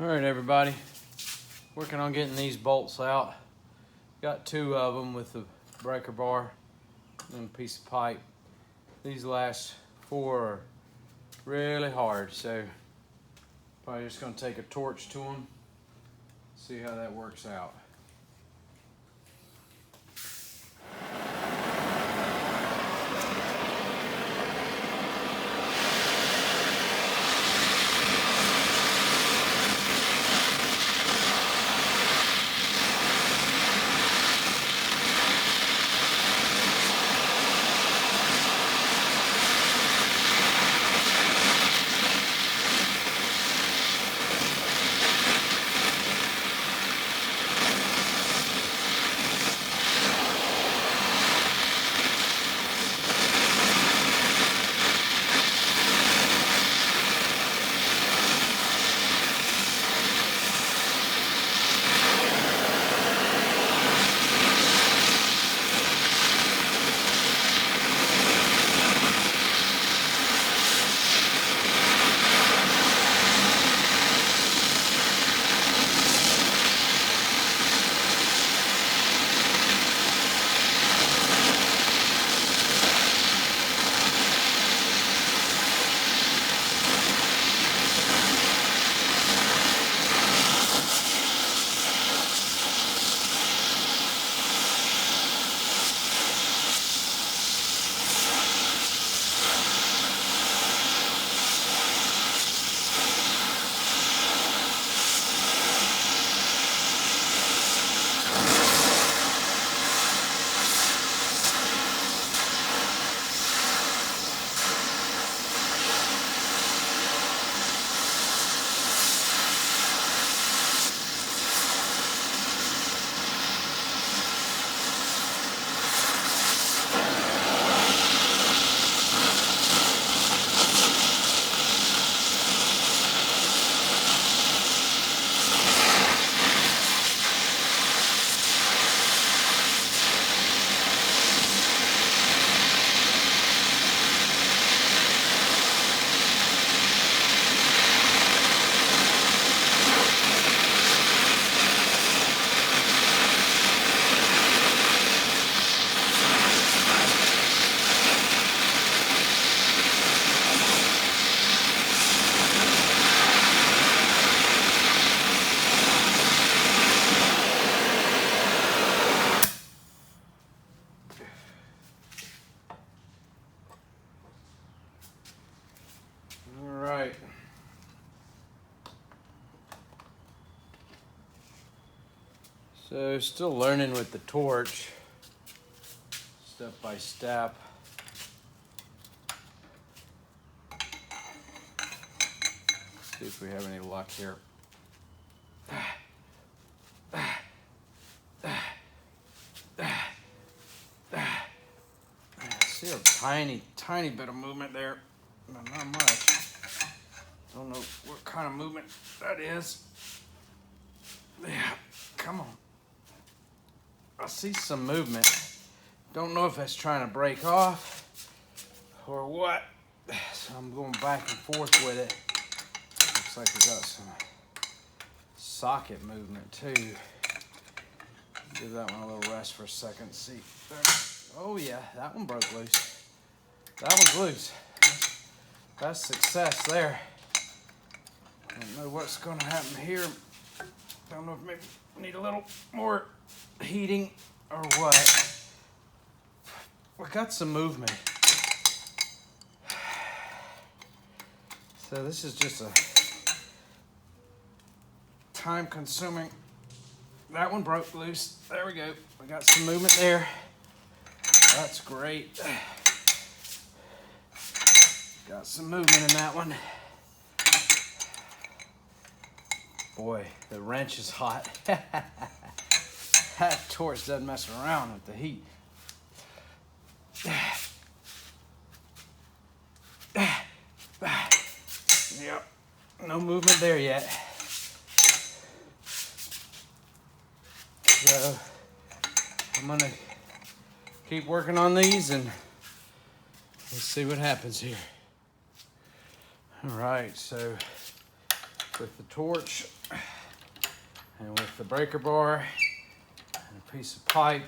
All right, everybody. Working on getting these bolts out. Got two of them with the breaker bar and a piece of pipe. These last four are really hard, so probably just gonna take a torch to them, see how that works out. So still learning with the torch, step by step. See if we have any luck here. See a tiny bit of movement there, but not much. Don't know what kind of movement that is. Yeah, come on. I see some movement. Don't know if that's trying to break off or what. So I'm going back and forth with it. Looks like we got some socket movement too. Give that one a little rest for a second. See. Oh yeah, that one broke loose. That one's loose. That's success there. Don't know what's gonna happen here. Don't know if maybe we need a little more heating or what. We got some movement. So this is just a time consuming. That one broke loose. There we go. We got some movement there. That's great. Got some movement in that one. Boy, the wrench is hot. That torch doesn't mess around with the heat. Yep, no movement there yet. So I'm gonna keep working on these and let's see what happens here. All right, so with the torch and with the breaker bar and a piece of pipe,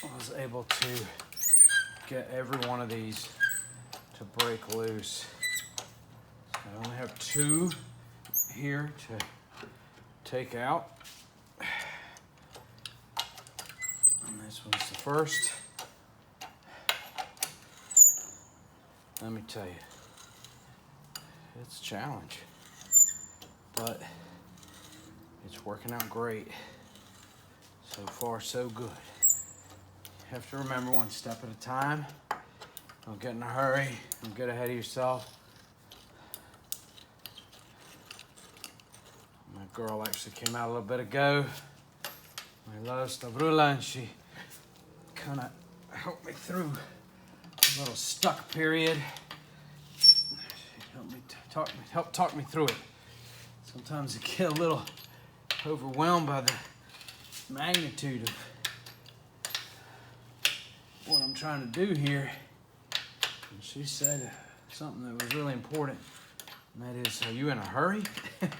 I was able to get every one of these to break loose. So I only have 2 here to take out. And this one's the first. Let me tell you, it's a challenge, but it's working out great. So far, so good. You have to remember, one step at a time. Don't get in a hurry. Don't get ahead of yourself. My girl actually came out a little bit ago. My love, Stavrula, and she kind of helped me through a little stuck period. She helped talk me through it. Sometimes you get a little overwhelmed by the magnitude of what I'm trying to do here. And she said something that was really important, and that is, are you in a hurry? And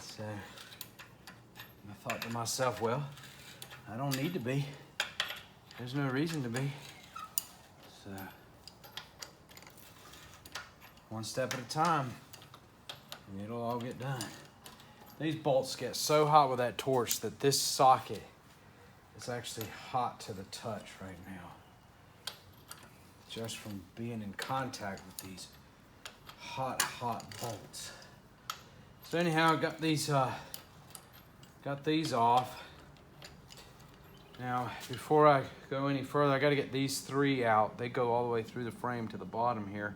so I thought to myself, well, I don't need to be. There's no reason to be. So one step at a time, and it'll all get done. These bolts get so hot with that torch that this socket is actually hot to the touch right now, just from being in contact with these hot bolts. So anyhow, I got these off. Now, before I go any further, I got to get these 3 out. They go all the way through the frame to the bottom here.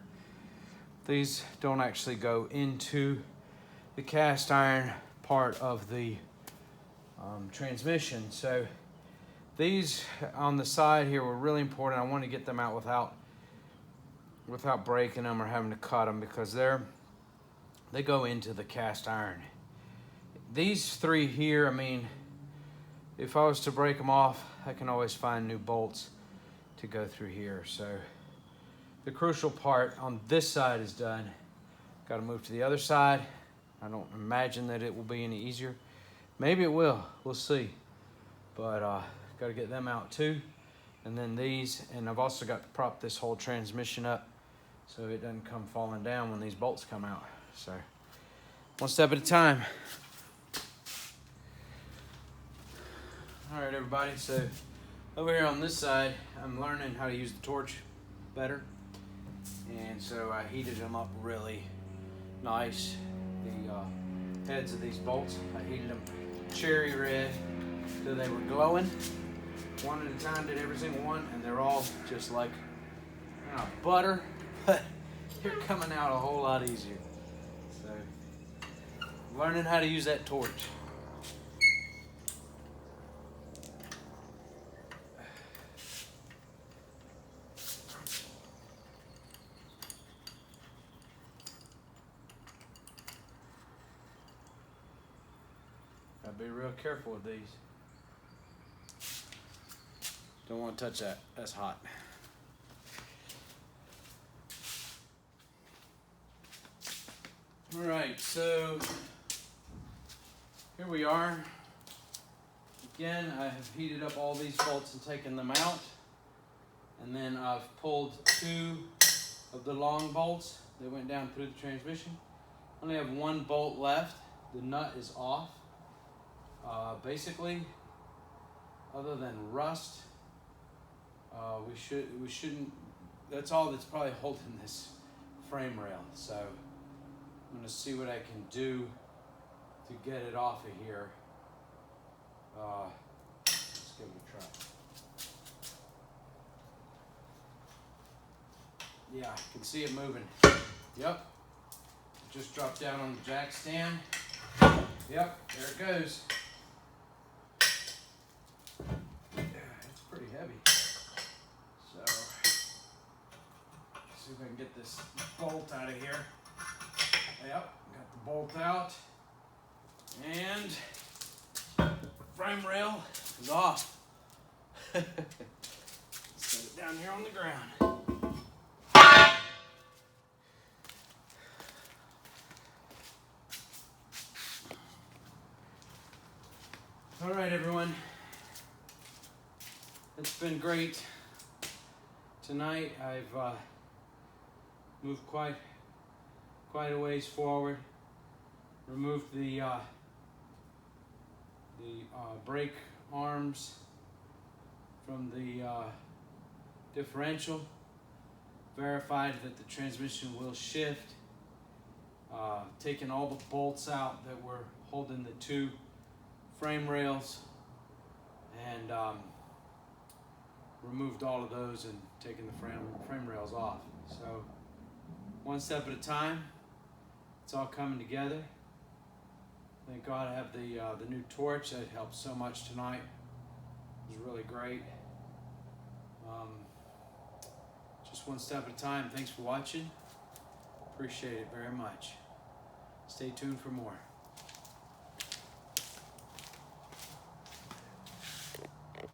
These don't actually go into the cast iron part of the transmission. So these on the side here were really important. I want to get them out without breaking them or having to cut them, because they go into the cast iron. These 3 here, I mean, if I was to break them off, I can always find new bolts to go through here. So the crucial part on this side is done. Got to move to the other side. I don't imagine that it will be any easier. Maybe it will. We'll see. But got to get them out too. And then these, and I've also got to prop this whole transmission up so it doesn't come falling down when these bolts come out. So one step at a time. All right, everybody, so over here on this side, I'm learning how to use the torch better. And so I heated them up really nice. The heads of these bolts, I heated them cherry red so they were glowing. One at a time, did every single one, and they're all just like butter, but they're coming out a whole lot easier. So learning how to use that torch. Gotta be real careful with these. Don't want to touch that. That's hot. All right, so here we are. Again, I have heated up all these bolts and taken them out. And then I've pulled 2 of the long bolts that went down through the transmission. I only have 1 bolt left. The nut is off. Basically, other than rust, we shouldn't, that's all that's probably holding this frame rail. So I'm gonna see what I can do to get it off of here. Let's give it a try. Yeah, I can see it moving. Yep, it just dropped down on the jack stand. Yep, there it goes. It's pretty heavy. So, see if I can get this bolt out of here. Yep, got the bolt out. And the frame rail is off. Set it down here on the ground. All right, everyone. It's been great tonight. I've moved quite a ways forward. Removed the brake arms from the differential. Verified that the transmission will shift. Taken all the bolts out that were holding the two frame rails, and removed all of those and taken the frame rails off. So one step at a time. It's all coming together. Thank God I have the new torch that helped so much tonight. It was really great. Just one step at a time. Thanks for watching. Appreciate it very much. Stay tuned for more.